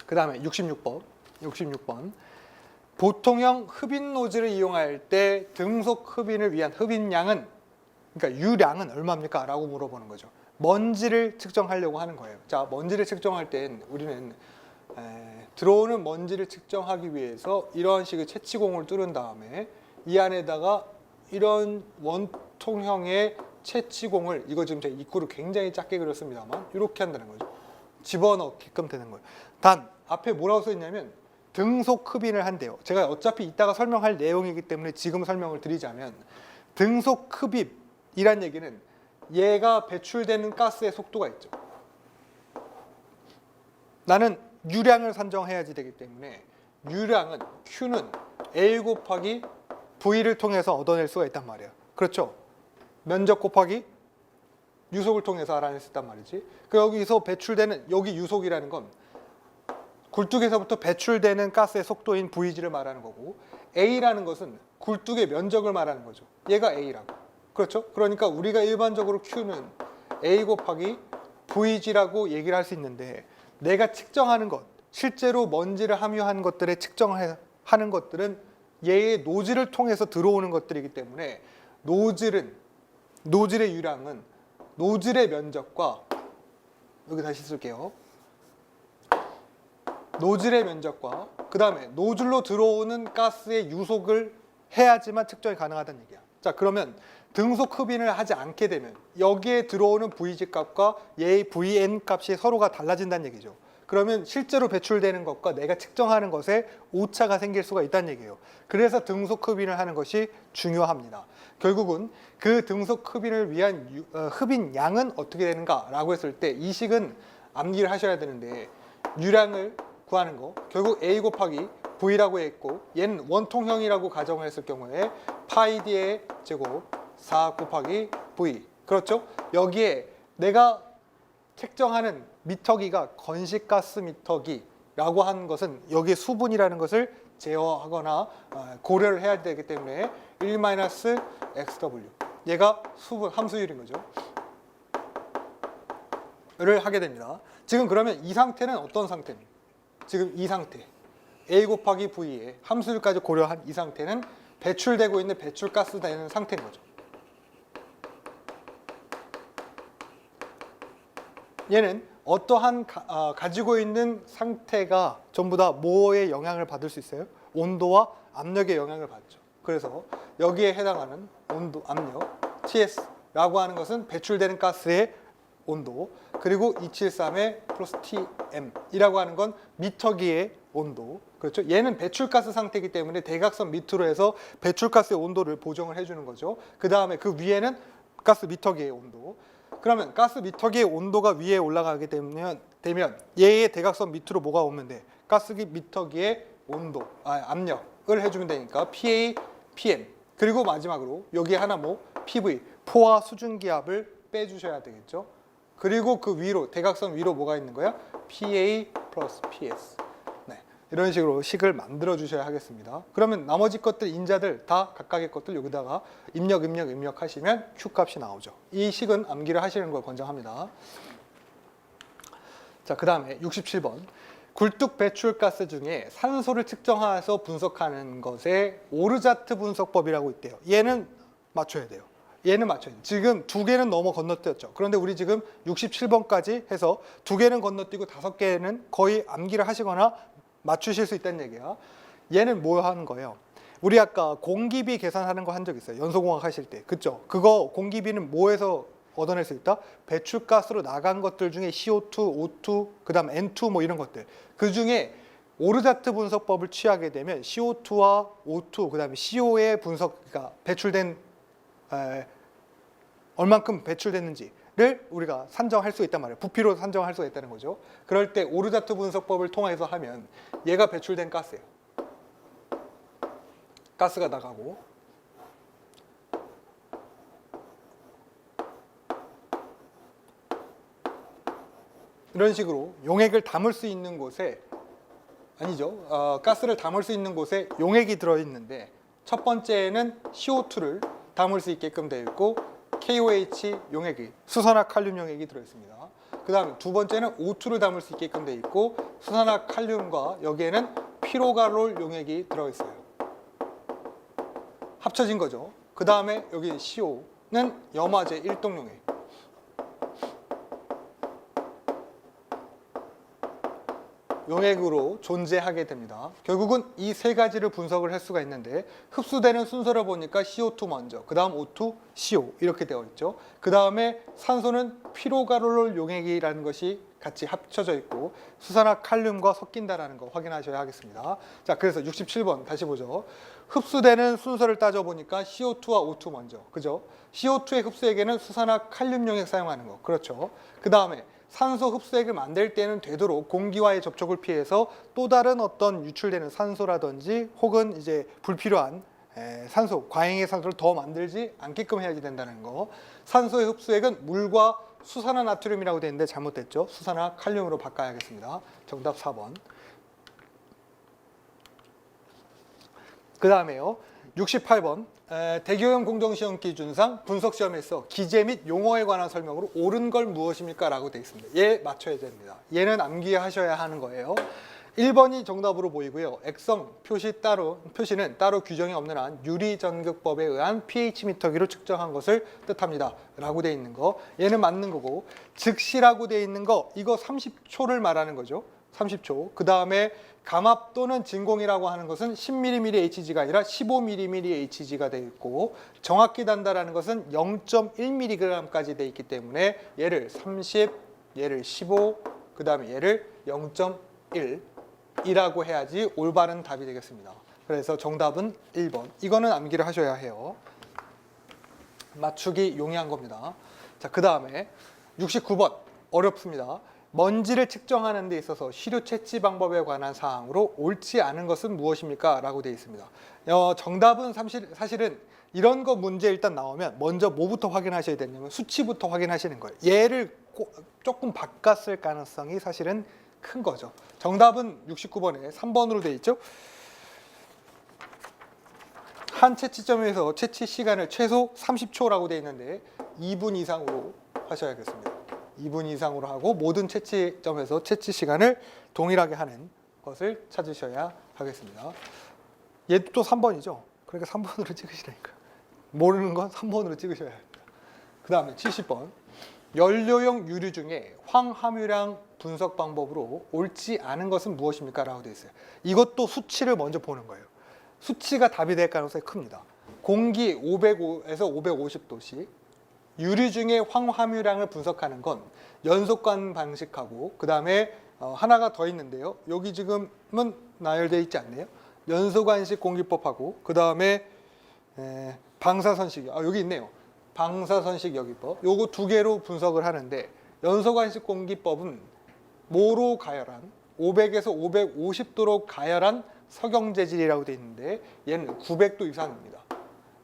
그 다음에 66번. 보통형 흡인 노즐을 이용할 때 등속 흡인을 위한 흡인량은, 그러니까 유량은 얼마입니까? 라고 물어보는 거죠. 먼지를 측정하려고 하는 거예요. 자, 먼지를 측정할 땐 우리는 들어오는 먼지를 측정하기 위해서 이런 식의 채취공을 뚫은 다음에 이 안에다가 이런 원통형의 채취공을, 이거 지금 제가 입구를 굉장히 작게 그렸습니다만 이렇게 한다는 거죠. 집어넣게끔 되는 거예요. 단 앞에 뭐라고 써 있냐면 등속 흡인을 한대요. 제가 어차피 이따가 설명할 내용이기 때문에 지금 설명을 드리자면, 등속 흡입이란 얘기는 얘가 배출되는 가스의 속도가 있죠. 나는 유량을 산정해야지 되기 때문에 유량은 Q는 A 곱하기 V를 통해서 얻어낼 수가 있단 말이에요. 그렇죠? 면적 곱하기 유속을 통해서 알아낼 수 있단 말이지. 그 여기서 배출되는, 여기 유속이라는 건 굴뚝에서부터 배출되는 가스의 속도인 Vg를 말하는 거고, A라는 것은 굴뚝의 면적을 말하는 거죠. 얘가 A라고. 그렇죠? 그러니까 우리가 일반적으로 Q는 A 곱하기 Vg라고 얘기를 할 수 있는데, 내가 측정하는 것, 실제로 먼지를 함유한 것들에 측정하는 것들은 얘의 노즐을 통해서 들어오는 것들이기 때문에 노즐의 유량은 노즐의 면적과, 여기 다시 쓸게요. 노즐의 면적과 그 다음에 노즐로 들어오는 가스의 유속을 해야지만 측정이 가능하다는 얘기야. 자, 그러면 등속 흡인을 하지 않게 되면 여기에 들어오는 Vg 값과 얘의 Vn 값이 서로가 달라진다는 얘기죠. 그러면 실제로 배출되는 것과 내가 측정하는 것에 오차가 생길 수가 있다는 얘기예요. 그래서 등속 흡인을 하는 것이 중요합니다. 결국은 그 등속 흡인을 위한 흡인 양은 어떻게 되는가라고 했을 때 이 식은 암기를 하셔야 되는데, 유량을 구하는 거, 결국 A 곱하기 V라고 했고, 얘는 원통형이라고 가정을 했을 경우에 파이 D의 제곱 4 곱하기 V. 그렇죠? 여기에 내가 책정하는 미터기가 건식가스 미터기라고 하는 것은 여기에 수분이라는 것을 제어하거나 고려를 해야 되기 때문에 1-XW, 얘가 수분 함수율인 거죠. 를 하게 됩니다. 지금 그러면 이 상태는 어떤 상태입니까? 지금 이 상태, A 곱하기 V의 함수율까지 고려한 이 상태는 배출되고 있는 배출가스 되는 상태인 거죠. 얘는 어떠한 가지고 있는 상태가 전부 다 뭐의 영향을 받을 수 있어요? 온도와 압력의 영향을 받죠. 그래서 여기에 해당하는 온도, 압력, TS라고 하는 것은 배출되는 가스의 온도, 그리고 273의 플러스 TM이라고 하는 건 미터기의 온도. 그렇죠? 얘는 배출가스 상태이기 때문에 대각선 밑으로 해서 배출가스의 온도를 보정을 해주는 거죠. 그 다음에 그 위에는 가스 미터기의 온도. 그러면 가스 미터기의 온도가 위에 올라가게 되면 얘의 대각선 밑으로 뭐가 오면 돼? 가스 미터기의 온도, 압력을 해주면 되니까 PA, PM. 그리고 마지막으로 여기에 하나 PV, 포화 수증기압을 빼주셔야 되겠죠. 그리고 그 위로, 대각선 위로 뭐가 있는 거야? PA 플러스 PS. 네, 이런 식으로 식을 만들어 주셔야 하겠습니다. 그러면 나머지 것들, 인자들 다 각각의 것들 여기다가 입력하시면 Q 값이 나오죠. 이 식은 암기를 하시는 걸 권장합니다. 자, 그 다음에 67번. 굴뚝 배출가스 중에 산소를 측정해서 분석하는 것에 오르자트 분석법이라고 있대요. 얘는 맞춰야 돼요. 얘는 맞춰야 돼요. 지금 두 개는 넘어 건너뛰었죠. 그런데 우리 지금 67번까지 해서 두 개는 건너뛰고 5개는 거의 암기를 하시거나 맞추실 수 있다는 얘기야. 얘는 뭐 하는 거예요? 우리 아까 공기비 계산하는 거 한 적 있어요. 연소공학 하실 때. 그쵸? 그거 공기비는 뭐에서 얻어낼 수 있다? 배출가스로 나간 것들 중에 CO2, O2, 그 다음 N2 뭐 이런 것들. 그 중에 오르자트 분석법을 취하게 되면 CO2와 O2, 그 다음에 CO의 분석, 그러니까 배출된 얼만큼 배출됐는지를 우리가 산정할 수 있단 말이에요. 부피로 산정할 수가 있다는 거죠. 그럴 때 오르자트 분석법을 통해서 하면 얘가 배출된 가스예요. 가스가 나가고, 이런 식으로 용액을 담을 수 있는 곳에, 아니죠, 가스를 담을 수 있는 곳에 용액이 들어있는데, 첫 번째는 CO2를 담을 수 있게끔 되어 있고 KOH 용액이, 수산화 칼륨 용액이 들어있습니다. 그 다음에 두 번째는 O2를 담을 수 있게끔 돼 있고 수산화칼륨과 여기에는 피로가롤 용액이 들어있어요. 합쳐진 거죠. 그 다음에 여기 CO는 염화제 1동 용액. 용액으로 존재하게 됩니다. 결국은 이 세 가지를 분석을 할 수가 있는데 흡수되는 순서를 보니까 CO2 먼저, 그 다음 O2, CO 이렇게 되어 있죠. 그 다음에 산소는 피로가롤 용액이라는 것이 같이 합쳐져 있고 수산화칼륨과 섞인다라는 거 확인하셔야 하겠습니다. 자, 그래서 67번 다시 보죠. 흡수되는 순서를 따져보니까 CO2와 O2 먼저, 그죠? CO2의 흡수액에는 수산화칼륨 용액 사용하는 거, 그렇죠? 그 다음에 산소 흡수액을 만들 때는 되도록 공기와의 접촉을 피해서 또 다른 어떤 유출되는 산소라든지 혹은 이제 불필요한 산소, 과잉의 산소를 더 만들지 않게끔 해야 된다는 거. 산소의 흡수액은 물과 수산화나트륨이라고 되어 있는데 잘못됐죠. 수산화칼륨으로 바꿔야겠습니다. 정답 4번. 그 다음에요. 68번. 대교형 공정시험 기준상 분석시험에서 기재 및 용어에 관한 설명으로 옳은 걸 무엇입니까? 라고 되어 있습니다. 얘 맞춰야 됩니다. 얘는 암기하셔야 하는 거예요. 1번이 정답으로 보이고요. 액성 표시는 따로 규정이 없는 한 유리전극법에 의한 pH 미터기로 측정한 것을 뜻합니다. 라고 되어 있는 거. 얘는 맞는 거고, 즉시라고 되어 있는 거, 이거 30초를 말하는 거죠. 30초. 그 다음에 감압 또는 진공이라고 하는 것은 10mm Hg가 아니라 15mm Hg가 되어 있고, 정확히 단다라는 것은 0.1mg까지 되어 있기 때문에 얘를 30, 얘를 15, 그 다음에 얘를 0.1이라고 해야지 올바른 답이 되겠습니다. 그래서 정답은 1번. 이거는 암기를 하셔야 해요. 맞추기 용이한 겁니다. 자, 그 다음에 69번 어렵습니다. 먼지를 측정하는 데 있어서 시료 채취 방법에 관한 사항으로 옳지 않은 것은 무엇입니까? 라고 되어 있습니다. 정답은 사실은 이런 거 문제 일단 나오면 먼저 뭐부터 확인하셔야 되냐면 수치부터 확인하시는 거예요. 얘를 조금 바꿨을 가능성이 사실은 큰 거죠. 정답은 69번에 3번으로 되어 있죠. 한 채취점에서 채취 시간을 최소 30초라고 되어 있는데 2분 이상으로 하셔야겠습니다. 2분 이상으로 하고 모든 채취점에서 채취 시간을 동일하게 하는 것을 찾으셔야 하겠습니다. 얘도 또 3번이죠. 그러니까 3번으로 찍으시라니까. 모르는 건 3번으로 찍으셔야 합니다. 그 다음에 70번. 연료용 유류 중에 황함유량 분석 방법으로 옳지 않은 것은 무엇입니까? 라고 되어 있어요. 이것도 수치를 먼저 보는 거예요. 수치가 답이 될 가능성이 큽니다. 공기 505에서 550도씨, 유류 중에 황함유량을 분석하는 건 연속관 방식하고 그 다음에 하나가 더 있는데요. 여기 지금은 나열되어 있지 않네요. 연소관식 공기법하고 그 다음에 방사선식, 여기 있네요. 방사선식 여기법. 요거 두 개로 분석을 하는데 연소관식 공기법은 모로 가열한 500에서 550도로 가열한 석영재질이라고 되어 있는데 얘는 900도 이상입니다.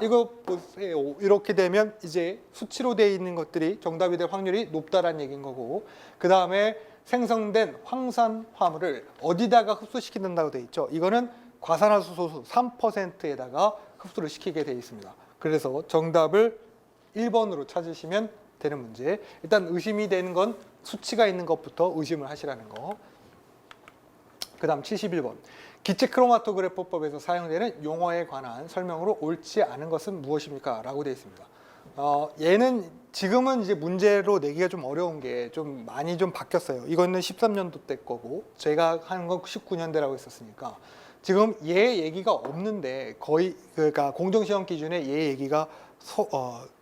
이거 보세요. 이렇게 되면 이제 수치로 되어 있는 것들이 정답이 될 확률이 높다라는 얘기인 거고, 그 다음에 생성된 황산 화물을 어디다가 흡수시킨다고 되어 있죠. 이거는 과산화수소수 3%에다가 흡수를 시키게 되어 있습니다. 그래서 정답을 1번으로 찾으시면 되는 문제. 일단 의심이 되는 건 수치가 있는 것부터 의심을 하시라는 거. 그 다음 71번. 기체 크로마토그래퍼법에서 사용되는 용어에 관한 설명으로 옳지 않은 것은 무엇입니까? 라고 되어 있습니다. 얘는 지금은 이제 문제로 내기가 좀 어려운 게 좀 많이 좀 바뀌었어요. 이거는 13년도 때 거고 제가 하는 건 19년대라고 했었으니까 지금 얘 얘기가 없는데 거의 그러니까 공정시험 기준에 얘 얘기가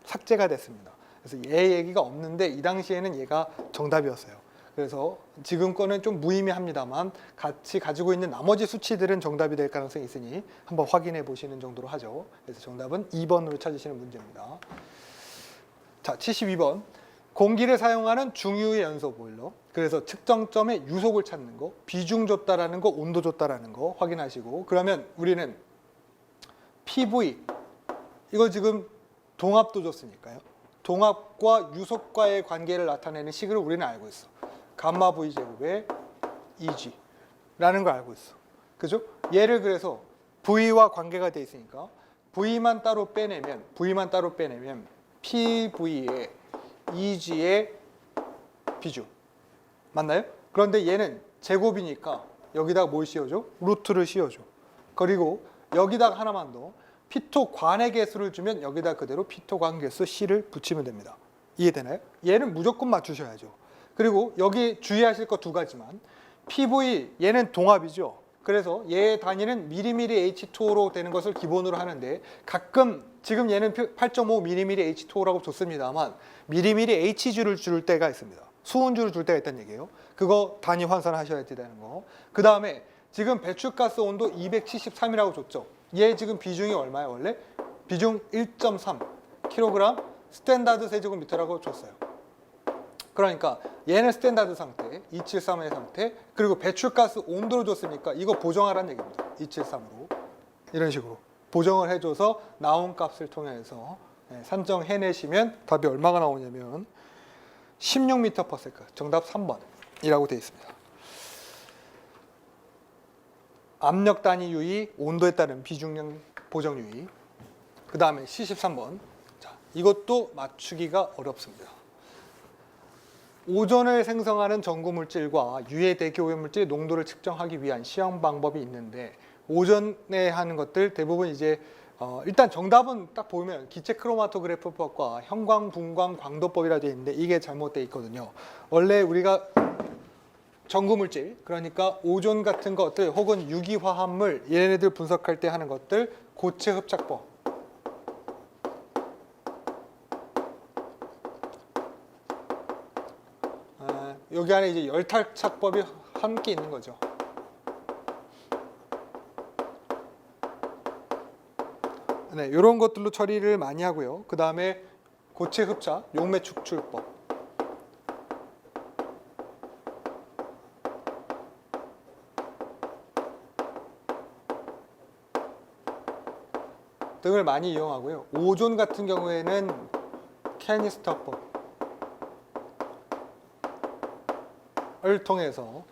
삭제가 됐습니다. 그래서 얘 얘기가 없는데 이 당시에는 얘가 정답이었어요. 그래서 지금 거는 좀 무의미합니다만 같이 가지고 있는 나머지 수치들은 정답이 될 가능성이 있으니 한번 확인해 보시는 정도로 하죠. 그래서 정답은 2번으로 찾으시는 문제입니다. 자, 72번. 공기를 사용하는 중유의 연소 보일러. 그래서 측정점의 유속을 찾는 거, 비중 줬다라는 거, 온도 줬다라는 거 확인하시고, 그러면 우리는 PV, 이거 지금 동압도 줬으니까요. 동압과 유속과의 관계를 나타내는 식을 우리는 알고 있어. 감마 V 제곱의 EG라는 걸 알고 있어. 그죠? 얘를 그래서 V와 관계가 돼 있으니까 V만 따로 빼내면 PV의 EG의 비중, 맞나요? 그런데 얘는 제곱이니까 여기다가 뭘 씌워줘? 루트를 씌워줘. 그리고 여기다가 하나만 더 피토관의 개수를 주면 여기다 그대로 피토관 개수 C를 붙이면 됩니다. 이해되나요? 얘는 무조건 맞추셔야죠. 그리고 여기 주의하실 거 두 가지만 PV 얘는 동압이죠. 그래서 얘의 단위는 mmH2로 되는 것을 기본으로 하는데 가끔 지금 얘는 8.5 mmH2라고 줬습니다만 mmHg를 줄 때가 있습니다. 수은주를 줄 때가 있다는 얘기예요. 그거 단위 환산하셔야 되는 거. 그 다음에 지금 배출가스 온도 273이라고 줬죠. 얘 지금 비중이 얼마예요 원래? 비중 1.3 kg 스탠다드 세제곱미터라고 줬어요. 그러니까 얘는 스탠다드 상태, 273의 상태, 그리고 배출가스 온도를 줬으니까 이거 보정하라는 얘기입니다. 273으로 이런 식으로 보정을 해줘서 나온 값을 통해서 산정해내시면 답이 얼마가 나오냐면 16m/s 정답 3번이라고 되어 있습니다. 압력 단위 유의, 온도에 따른 비중량 보정 유의. 그 다음에 C13번. 자, 이것도 맞추기가 어렵습니다. 오존을 생성하는 전구물질과 유해대기 오염물질의 농도를 측정하기 위한 시험 방법이 있는데 오존에 하는 것들 대부분 이제 일단 정답은 딱 보면 기체 크로마토그래프법과 형광, 분광, 광도법이라 되어 있는데 이게 잘못되어 있거든요. 원래 우리가 전구물질, 그러니까 오존 같은 것들 혹은 유기화합물 얘네들 분석할 때 하는 것들 고체 흡착법 여기 안에 이제 열탈착법이 함께 있는 거죠. 네, 이런 것들로 처리를 많이 하고요. 그 다음에 고체 흡착, 용매 축출법. 등을 많이 이용하고요. 오존 같은 경우에는 캐니스터법. 을 통해서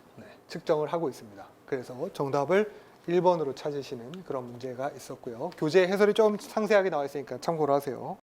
측정을 하고 있습니다. 그래서 정답을 1번으로 찾으시는 그런 문제가 있었고요. 교재 해설이 좀 상세하게 나와 있으니까 참고를 하세요.